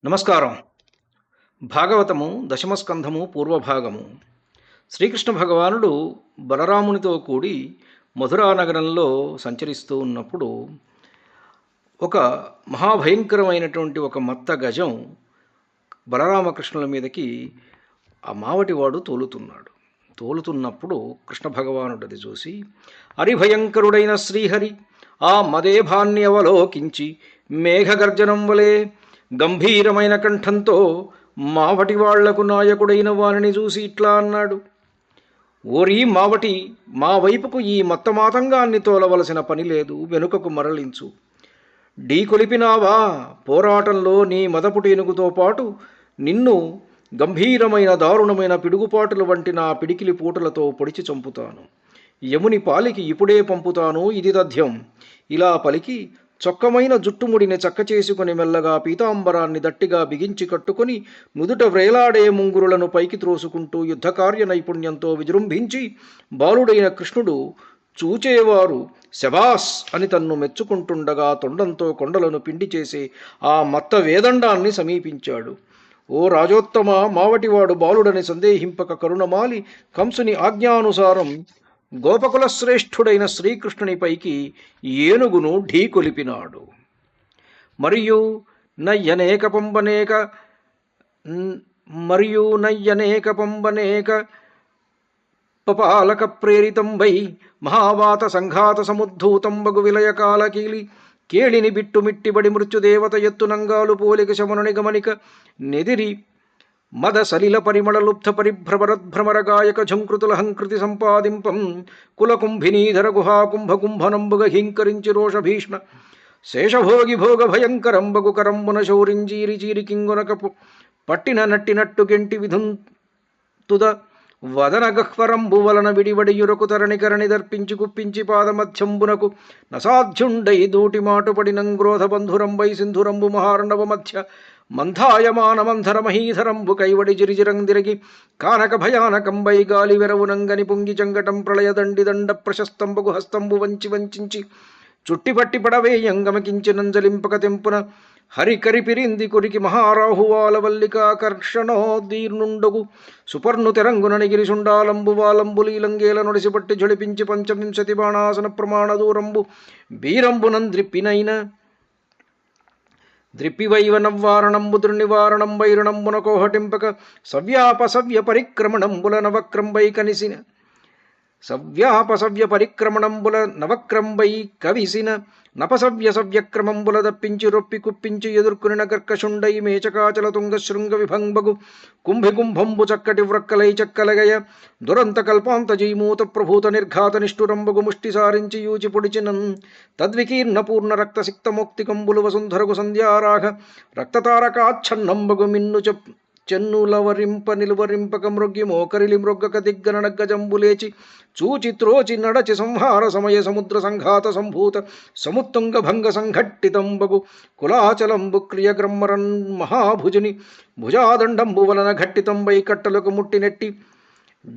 నమస్కారం. భాగవతము దశమస్కంధము పూర్వభాగము. శ్రీకృష్ణ భగవానుడు బలరామునితో కూడి మధురా నగరంలో సంచరిస్తూ ఉన్నప్పుడు ఒక మహాభయంకరమైనటువంటి ఒక మత్త గజం బలరామకృష్ణుల మీదకి ఆ మావటివాడు తోలుతున్నప్పుడు కృష్ణ భగవానుడిది చూసి, హరిభయంకరుడైన శ్రీహరి ఆ మదేభాన్ని అవలోకించి మేఘగర్జనం వలె గంభీరమైన కంఠంతో మావటి వాళ్లకు నాయకుడైన వారిని చూసి ఇట్లా అన్నాడు: ఓరీ మావటి, మా వైపుకు ఈ మత్తమాతంగాన్ని తోలవలసిన పని లేదు, వెనుకకు మరలించు. ఢీకొలిపినావా? పోరాటంలో నీ మదపుటేనుగుతో పాటు నిన్ను గంభీరమైన దారుణమైన పిడుగుపాటుల వంటి నా పిడికిలి పూటలతో పొడిచి చంపుతాను. యముని పాలికి ఇప్పుడే పంపుతాను, ఇది తథ్యం. ఇలా పలికి చొక్కమైన జుట్టుముడిని చక్క చేసుకుని మెల్లగా పీతాంబరాన్ని దట్టిగా బిగించి కట్టుకుని నుదుట వ్రేలాడే ముంగురులను పైకి త్రోసుకుంటూ యుద్ధకార్య నైపుణ్యంతో విజృంభించి బాలుడైన కృష్ణుడు చూచేవారు శబాస్ అని తన్ను మెచ్చుకుంటుండగా తొండంతో కొండలను పిండి చేసే ఆ మత్త వేదండాన్ని సమీపించాడు. ఓ రాజోత్తమ, మావటివాడు బాలుడని సందేహింపక కరుణమాలి కంసుని ఆజ్ఞానుసారం గోపకుల శ్రేష్ఠుడైన శ్రీకృష్ణునిపైకి ఏనుగును ఢీకొలిపినాడు. మరియు నయ్యనేక పంబనేక పపాలక ప్రేరితంబై మహావాత సంఘాత సముద్ధూతంబగు విలయకాలకీలి కేళిని బిట్టుమిట్టిబడి మృత్యుదేవత ఎత్తునంగాలు పోలిక శమనుని గమనిక నెదిరి మద సలిల పరిమళ లుప్త పరిభ్రమరద్భ్రమర గాయక ఝంకృతులహంకృతి సంపాదింపం కులకుంభినీధర గుహాకుంభకుంభనంబుగ హింకరించి రోషభీష్ణ శేషభోగి భోగ భయంకరంబగు కరంబున శౌరింజీరి చీరి కింగునకపు పట్టిన నట్టినట్టు గెంటి విధుంతుద వదన గహ్వరంబు వలన విడివడియురకు తరణికరణి దర్పించి కుప్పించి పాదమధ్యంబునకు నసాధ్యుండై దూటి మాటుపడినంగ్రోధ బంధురంబై సింధురంబు మహార్ణవ మధ్య మంధాయమానమంధర మహీధరంబు కైవడి జిరిజిరందిరగి కానక భయానకంబై గాలి వెరవునంగని పొంగి చంగటం ప్రళయదండి దండ ప్రశస్తంబగు హస్తంబు వంచించి చుట్టిపట్టి పడవేయంగమకించినంజలింపక తెంపున హరికరిపిరింది కొరికి మహారాహువాల వల్లికాకర్షణోదీర్నుండగు సుపర్ణు తెరంగున నిగిరిశుండాలంబు వాలంబులీలంగేల నొడిసిపట్టి జొలిపించి పంచవింశతి బాణాసన ప్రమాణ దూరంబు బీరంబునంద్రిప్పినైన ద్రిప్పివైవ నవ్వారణంబు దుర్నివారణం వైరుణంబున కోహటింపక సవ్యాపసవ్య పరిక్రమణంబుల నవక్రంబై కనిసిన సవ్యాపసవ్య పరిక్రమణంబుల నవక్రంబై కవిసిన నపసవ్య సవ్యక్రమంబుల దప్పించి రొప్పి కుప్పించి ఎదుర్కొనిన కర్కశుండై మేచకాచల తుంగ శృంగ విభంబగు కుంభికుంభంబు చక్కటి వ్రక్కలై చక్కలగయ దురంత కల్పాంత జీమూత ప్రభూత నిర్ఘాత నిష్ఠురంబగు ముష్టి సారించి యూచి పొడిచినం తద్వికీర్ణ పూర్ణ రక్తసిక్తమోక్తికంబులు వసుంధరగు సంధ్యారాఘ రక్తతారకాచ్ఛన్నంబగు మిన్ను చెన్నులవరింప నిలువరింపక మృగ్గి మోకరిలి మృగ్గక దిగ్గనగజంబులేచి చూచి త్రోచి నడచి సంహార సమయ సముద్ర సంఘాత సంభూత సముత్తుంగ భంగ సంఘట్టితంబగు కులాచలంబు క్రియగ్రమ్మరన్ మహాభుజుని భుజాదండంబు వలన ఘట్టితంబై కట్టలకు ముట్టినెట్టి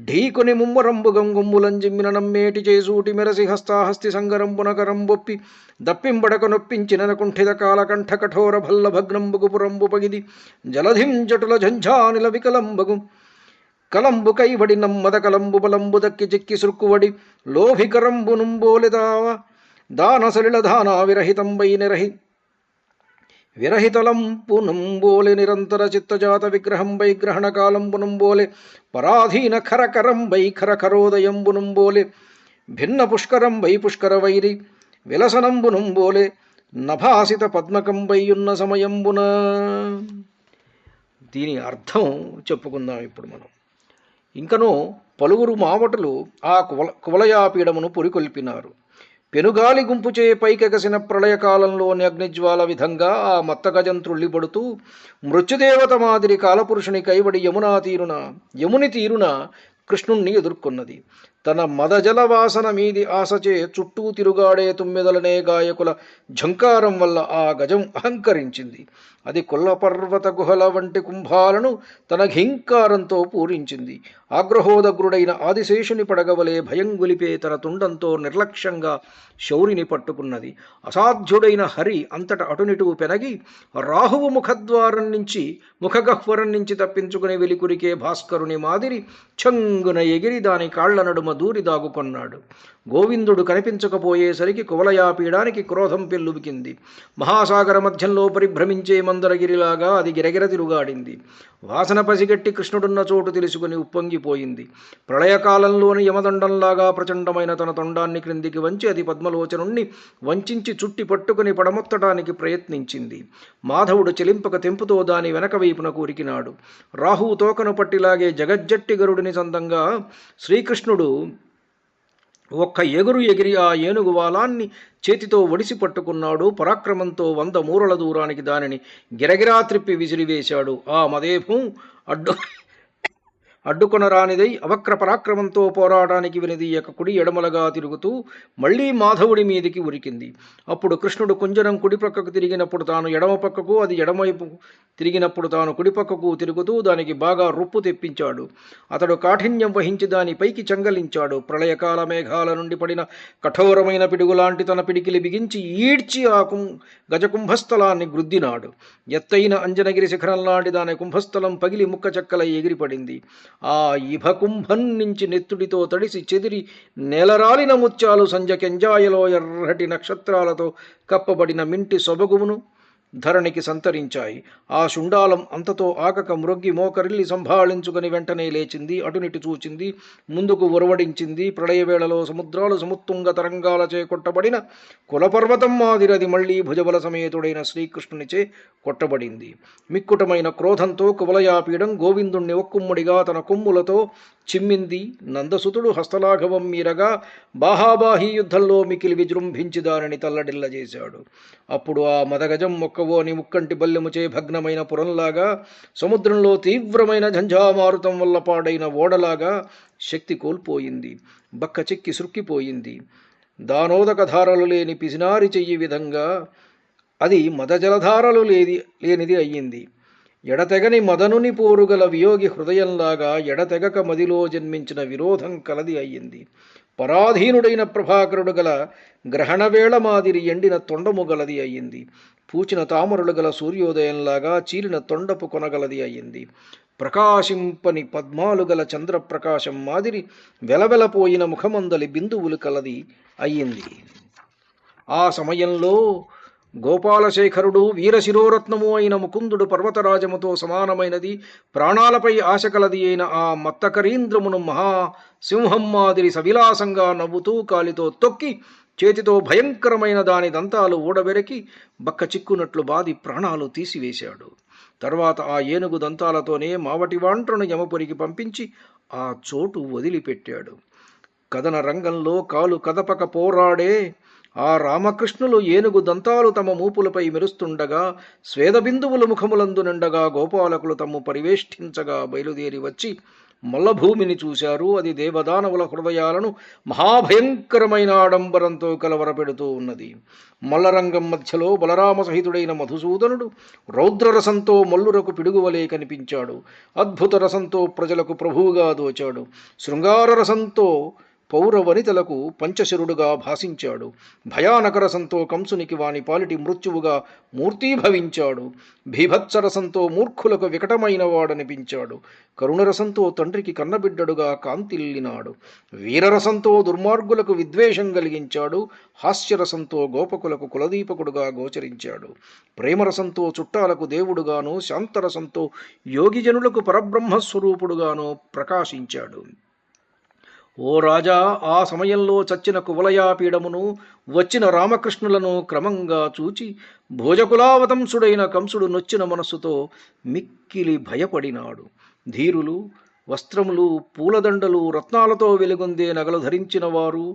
ఢీకొని ముమ్మరంబు గంగుమ్ములంజిమ్మిన నమ్మేటి చేసూటి మెరసి హస్తాహస్తి సంగరంబున కరంబొప్పి దప్పింబడక నొప్పించిన కుంఠిత కాలకంఠ కఠోర భల్ల భగ్నంబుగు పురంబు పగిది జలధిం జటుల ఝంఝానిల వికలంబగు కలంబు కైవడి నమ్మద కలంబు బలంబు దక్కి చిక్కి సుర్కువడి లోభికరంబు నుంబోలెదావ దాన సలిల దానా విరహితంబై విరహితలంపునంబోలె నిరంతర చిత్తజాత విగ్రహంబై గ్రహణ కాలంబునంబోలె పరాధీన ఖరకరంబై ఖరఖరోదయంబునంబోలె భిన్న పుష్కరంబై పుష్కర వైరి విలసనంబునంబోలె నభాసిత పద్మకంబైయున్న సమయంబున. దీని అర్థం చెప్పుకుందాం ఇప్పుడు మనం. ఇంకనూ పలువురు మావటులు ఆ కువలయాపీడమును పురికొల్పినారు. పెనుగాలి గుంపుచే పైకెగసిన ప్రళయకాలంలోని అగ్నిజ్వాల విధంగా ఆ మత్తగజం త్రుళ్ళిపడుతూ మృత్యుదేవత మాదిరి కాలపురుషుని కైవడి యముని తీరున కృష్ణుణ్ణి ఎదుర్కొన్నది. తన మదజలవాసన మీది ఆశచే చుట్టూ తిరుగాడే తుమ్మెదలనే గాయకుల ఝంకారం వల్ల ఆ గజం అహంకరించింది. అది కొల్లపర్వత గుహల వంటి కుంభాలను తన ఘీంకారంతో పూరించింది. ఆగ్రహోదగ్రుడైన ఆదిశేషుని పడగవలే భయం గొలిపే తన తుండంతో నిర్లక్ష్యంగా శౌరిని పట్టుకున్నది. అసాధ్యుడైన హరి అంతట అటునిటూ పెనగి రాహువు ముఖగహ్వరం నుంచి తప్పించుకుని వెలికురికే భాస్కరుని మాదిరి ఛంగున ఎగిరి దాని కాళ్ల నడుమ దూరి దాగుకొన్నాడు. గోవిందుడు కనిపించకపోయేసరికి కువలయాపీడానికి క్రోధం పెల్లుబికింది. మహాసాగర మధ్యంలో పరిభ్రమించే మందరగిరిలాగా అది గిరగిర తిరుగాడింది. వాసన పసిగట్టి కృష్ణుడున్న చోటు తెలుసుకుని ఉప్పొంగిపోయింది. ప్రళయకాలంలోని యమదండంలాగా ప్రచండమైన తన తొండాన్ని క్రిందికి వంచి అది పద్మలోచనుణ్ణి వంచించి చుట్టి పట్టుకుని పడమొత్తడానికి ప్రయత్నించింది. మాధవుడు చెలింపక తెంపుతో దాని వెనక వైపున కూరికినాడు. రాహువు తోకను పట్టిలాగే జగజ్జట్టి గరుడిని సందంగా శ్రీకృష్ణుడు ఒక్క ఎగురు ఎగిరి ఆ ఏనుగు వాలాన్ని చేతితో ఒడిసి పట్టుకున్నాడు. పరాక్రమంతో 100 మూరల దూరానికి దానిని గిరగిరా త్రిప్పి విసిరివేశాడు. ఆ మదేభం అడ్డుకొనరానిదై అవక్ర పరాక్రమంతో పోరాటానికి వినదీయక కుడి ఎడమలగా తిరుగుతూ మళ్లీ మాధవుడి మీదికి ఉరికింది. అప్పుడు కృష్ణుడు కుంజరం కుడిపక్కకు తిరిగినప్పుడు తాను ఎడమ పక్కకు, అది ఎడమవైపు తిరిగినప్పుడు తాను కుడిపక్కకు తిరుగుతూ దానికి బాగా రొప్పు తెప్పించాడు. అతడు కాఠిన్యం వహించి దాని పైకి చంగలించాడు. ప్రళయకాల మేఘాల నుండి పడిన కఠోరమైన పిడుగులాంటి తన పిడికిలి బిగించి ఈడ్చి ఆ గజకుంభస్థలాన్ని గ్రుద్దినాడు. ఎత్తైన అంజనగిరి శిఖరం లాంటి దాని కుంభస్థలం పగిలి ముక్క చెక్కలై ఎగిరిపడింది. ఆ ఇభకుంభం నుంచి నెత్తుడితో తడిసి చెదిరి నేలరాలిన ముత్యాలు సంజకెంజాయలో ఎర్రటి నక్షత్రాలతో కప్పబడిన మింటి సొబగుమును ధరణికి సంతరించాయి. ఆ శుండాలం అంతతో ఆకక మ్రొగ్గి మోకరిల్లి సంభాళించుకుని వెంటనే లేచింది. అటునిటి చూచింది, ముందుకు ఉరవడించింది. ప్రళయవేళలో సముద్రాలు సముత్తుంగ తరంగాలచే కొట్టబడిన కులపర్వతం మాదిరది మళ్లీ భుజబల సమేతుడైన శ్రీకృష్ణునిచే కొట్టబడింది. మిక్కుటమైన క్రోధంతో కువలయాపీడం గోవిందుణ్ణి ఒక్కుమ్మడిగా తన కొమ్ములతో చిమ్మింది. నందసుతుడు హస్తలాఘవం మీరగా బాహాబాహీ యుద్ధంలో మికిలి విజృంభించి దానిని తల్లడిల్లజేశాడు. అప్పుడు ఆ మదగజం మొక్కవోని ముక్కంటి బల్లెముచే భగ్నమైన పురంలాగా, సముద్రంలో తీవ్రమైన ఝంఝామారుతం వల్ల పాడైన ఓడలాగా శక్తి కోల్పోయింది. బక్క చెక్కి సృక్కిపోయింది. దానోదక ధారలు లేని పిసినారి చెయ్యి విధంగా అది మదజలధారలు లేనిది అయ్యింది. ఎడతెగని మదనుని పోరుగల వియోగి హృదయంలాగా ఎడతెగక మదిలో జన్మించిన విరోధం కలది అయ్యింది. పరాధీనుడైన ప్రభాకరుడు గల గ్రహణవేళ మాదిరి ఎండిన తొండము గలది అయ్యింది. పూచిన తామరులు గల సూర్యోదయంలాగా చీలిన తొండపు కొనగలది అయ్యింది. ప్రకాశింపని పద్మాలు గల చంద్రప్రకాశం మాదిరి వెలవెలపోయిన ముఖమందలి బిందువులు కలది అయ్యింది. ఆ సమయంలో గోపాలశేఖరుడు వీరశిరోరత్నము అయిన ముకుందుడు పర్వతరాజముతో సమానమైనది, ప్రాణాలపై ఆశ కలది అయిన ఆ మత్తకరీంద్రమును మహాసింహం మాదిరి సవిలాసంగా నవ్వుతూ కాలితో తొక్కి చేతితో భయంకరమైన దాని దంతాలు ఊడబెరికి బక్క చిక్కునట్లు బాది ప్రాణాలు తీసివేశాడు. తర్వాత ఆ ఏనుగు దంతాలతోనే మావటివాంట్రను యమపురికి పంపించి ఆ చోటు వదిలిపెట్టాడు. కథన రంగంలో కాలు కదపక పోరాడే ఆ రామకృష్ణులు ఏనుగు దంతాలు తమ మూపులపై మెరుస్తుండగా, స్వేదబిందువులు ముఖములందు నిండగా గోపాలకులు తమ్ము పరివేష్టించగా బయలుదేరి వచ్చి మల్లభూమిని చూశారు. అది దేవదానవుల హృదయాలను మహాభయంకరమైన ఆడంబరంతో కలవరపెడుతూ ఉన్నది. మల్లరంగం మధ్యలో బలరామ సహితుడైన మధుసూదనుడు రౌద్రరసంతో మల్లురకు పిడుగువలే కనిపించాడు. అద్భుత రసంతో ప్రజలకు ప్రభువుగా దోచాడు. శృంగార రసంతో పౌరవనితలకు పంచశరుడుగా భాసించాడు. భయానక రసంతో కంసునికి వాని పాలిటి మృత్యువుగా మూర్తీభవించాడు. భీభత్సరసంతో మూర్ఖులకు వికటమైన వాడనిపించాడు. కరుణరసంతో తండ్రికి కన్నబిడ్డడుగా కాంతిల్లినాడు. వీరరసంతో దుర్మార్గులకు విద్వేషం కలిగించాడు. హాస్యరసంతో గోపకులకు కులదీపకుడుగా గోచరించాడు. ప్రేమరసంతో చుట్టాలకు దేవుడుగాను, శాంతరసంతో యోగిజనులకు పరబ్రహ్మస్వరూపుడుగాను ప్రకాశించాడు. ఓ రాజా, ఆ సమయంలో చచ్చిన కువలయాపీడమును వచ్చిన రామకృష్ణులను క్రమంగా చూచి భోజకులావతంసుడైన కంసుడు నొచ్చిన మనస్సుతో మిక్కిలి భయపడినాడు. ధీరులు, వస్త్రములు, పూలదండలు, రత్నాలతో వెలుగొందే నగలు ధరించిన వారు,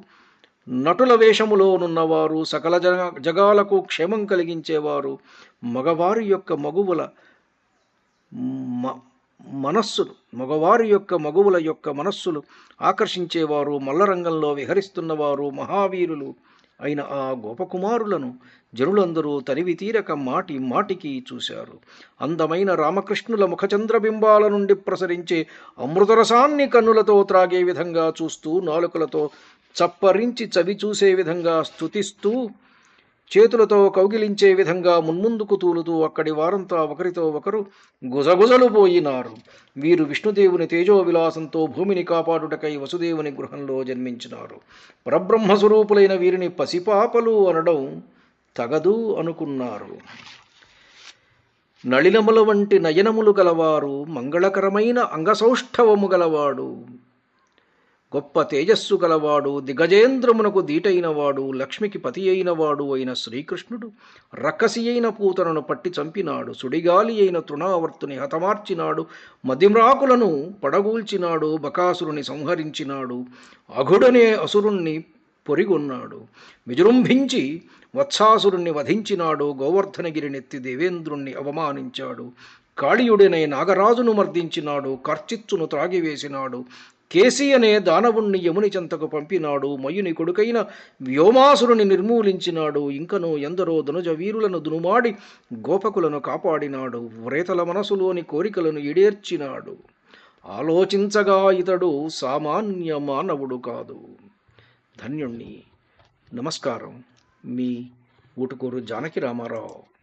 నటుల వేషములోనున్నవారు, సకల జగాలకు క్షేమం కలిగించేవారు, మగవారి యొక్క మనస్సులు, మగవుల యొక్క మనస్సులు ఆకర్షించేవారు, మల్లరంగంలో విహరిస్తున్నవారు, మహావీరులు అయిన ఆ గోపకుమారులను జనులందరూ తనివి తీరక మాటి మాటికి చూశారు. అందమైన రామకృష్ణుల ముఖచంద్రబింబాల నుండి ప్రసరించే అమృతరసాన్ని కన్నులతో త్రాగే విధంగా చూస్తూ, నాలుకలతో చప్పరించి చవి చూసే విధంగా స్తుతిస్తూ, చేతులతో కౌగిలించే విధంగా మున్ముందుకు తూలుతూ అక్కడి వారంతా ఒకరితో ఒకరు గుజగుజలు పోయినారు. వీరు విష్ణుదేవుని తేజో విలాసంతో భూమిని కాపాడుటకై వసుదేవుని గృహంలో జన్మించినారు. పరబ్రహ్మస్వరూపులైన వీరిని పసిపాపలు అనడం తగదు అనుకున్నారు. నళినముల వంటి నయనములు గలవారు, మంగళకరమైన అంగసౌష్ఠవము గలవాడు, గొప్ప తేజస్సు గలవాడు, దిగజేంద్రమునకు దీటైనవాడు, లక్ష్మికి పతి అయినవాడు అయిన శ్రీకృష్ణుడు రక్కసి అయిన పూతనను పట్టి చంపినాడు. సుడిగాలి అయిన తృణావర్తుని హతమార్చినాడు. మదిమ్రాకులను పడగూల్చినాడు. బకాసురుని సంహరించినాడు. అఘుడనే అసురుణ్ణి పొరిగొన్నాడు. విజృంభించి వత్సాసురుణ్ణి వధించినాడు. గోవర్ధనగిరినెత్తి దేవేంద్రుణ్ణి అవమానించాడు. కాళీయుడనే నాగరాజును మర్దించినాడు. కార్చిచ్చును త్రాగివేసినాడు. కేసి అనే దానవుణ్ణి యముని చెంతకు పంపినాడు. మయుని కొడుకైన వ్యోమాసురుని నిర్మూలించినాడు. ఇంకనూ ఎందరో ధనుజ వీరులను దునుమాడి గోపకులను కాపాడినాడు. వ్రేతల మనసులోని కోరికలను ఈడేర్చినాడు. ఆలోచించగా ఇతడు సామాన్య మానవుడు కాదు. ధన్యుణ్ణి. నమస్కారం. మీ ఊటుకూరు జానకి రామారావు.